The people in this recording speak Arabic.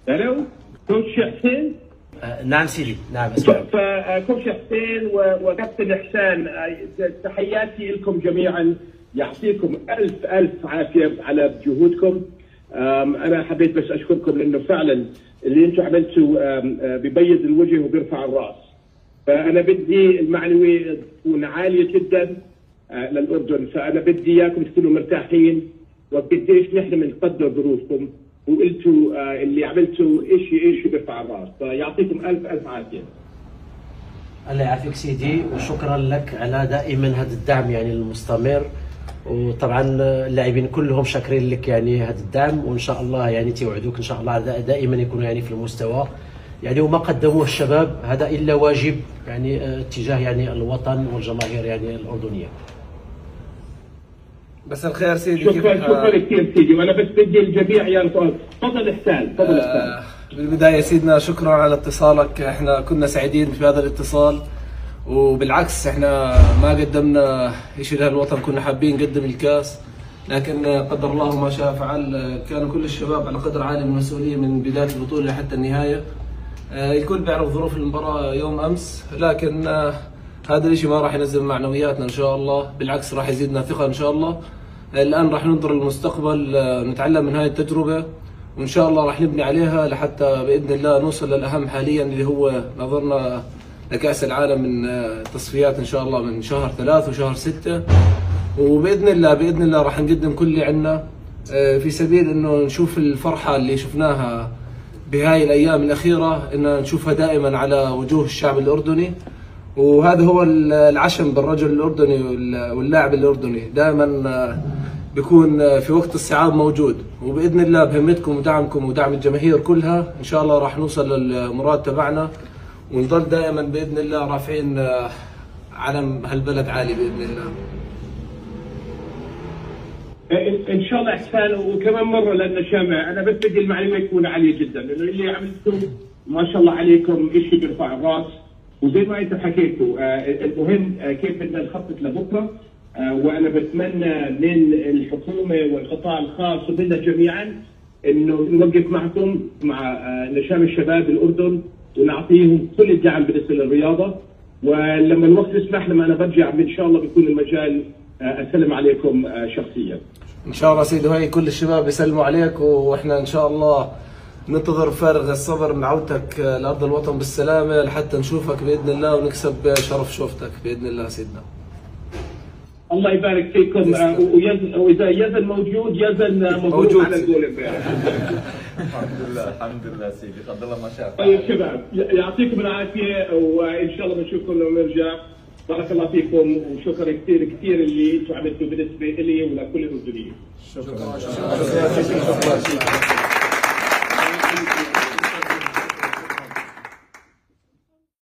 الو كوتش حسين. نعم سيدي، نعم اسمع. فكوتش حسين وكابتن احسان، تحياتي لكم جميعا، يعطيكم الف عافيه على جهودكم. انا حبيت بس اشكركم لانه فعلا اللي انتم عملتوا بيبيض الوجه وبيرفع الراس. فانا بدي المعنويه تكون عاليه جدا للاردن، فانا بدي اياكم تكونوا مرتاحين وقديش نحن بنقدر ظروفكم، وقلتوا اللي عملتوا شيء بيرفع الراس، فيعطيكم الف عافيه. الله يعافيك سيدي، وشكرا لك على دائما هذا الدعم يعني المستمر، وطبعا اللاعبين كلهم شاكرين لك يعني هذا الدعم، وان شاء الله يعني توعدوك ان شاء الله دائما يكونوا يعني في المستوى يعني، وما قدموه الشباب هذا الا واجب يعني اتجاه يعني الوطن والجماهير يعني الاردنيه. بس الخير سيدي. شكرا كثير سيدي، وانا بس بدي الجميع يا تفضل احسان، تفضل احسان. بالبدايه سيدنا شكرا على اتصالك، احنا كنا سعيدين في هذا الاتصال، وبالعكس احنا ما قدمنا شيء للوطن، كنا حابين نقدم الكاس، لكن قدر الله ما شاء فعل. كانوا كل الشباب على قدر عالي من المسؤوليه من بدايه البطوله حتى النهايه. الكل بيعرف ظروف المباراه يوم امس، لكن هذا الشيء ما راح ينزل معنوياتنا ان شاء الله، بالعكس راح يزيدنا ثقه ان شاء الله. الان راح ننظر للمستقبل، نتعلم من هذه التجربه، وان شاء الله راح نبني عليها لحتى باذن الله نوصل للاهم حاليا اللي هو نظرنا لكأس العالم من تصفيات ان شاء الله من شهر 3 وشهر 6، وباذن الله راح نقدم كل اللي عندنا في سبيل انه نشوف الفرحه اللي شفناها بهاي الايام الاخيره، ان نشوفها دائما على وجوه الشعب الاردني، وهذا هو العشم بالرجل الاردني واللاعب الاردني، دائما بيكون في وقت الصعاب موجود، وباذن الله بهمتكم ودعمكم ودعم الجماهير كلها ان شاء الله راح نوصل للمراد تبعنا، ونضل دائما باذن الله رافعين علم هالبلد عالي باذن الله. ان شاء الله احسان، وكمان مره لان شامع انا بس بدي المعلومه تكون عاليه جدا، لانه اللي عملتوه ما شاء الله عليكم شيء بيرفع الراس، وزي ما انتم حكيتوا المهم كيف بدنا نخطط لبكره، وانا بتمنى من الحكومه والقطاع الخاص ومنا جميعا انه نوقف معكم مع نشام الشباب الاردن ونعطيهم كل الدعم بالنسبه للرياضه، ولما الوقت يسمح لما انا برجع ان شاء الله بيكون المجال اسلم عليكم شخصيا. ان شاء الله سيدي، وهي كل الشباب يسلموا عليك، واحنا ان شاء الله ننتظر فارغ الصبر من عودتك لارض الوطن بالسلامه لحتى نشوفك باذن الله ونكسب شرف شوفتك باذن الله سيدنا. الله يبارك فيكم، واذا يزن موجود يزن موجود على الجول امبارح. الحمد لله سيدي، قدر الله ما شاء. طيب شباب يعطيكم العافيه، وان شاء الله بنشوفكم لما نرجع. بارك الله فيكم، وشكرا كثير اللي انتم عملتوه بالنسبه لي ولكل الاردنيين. شكرا.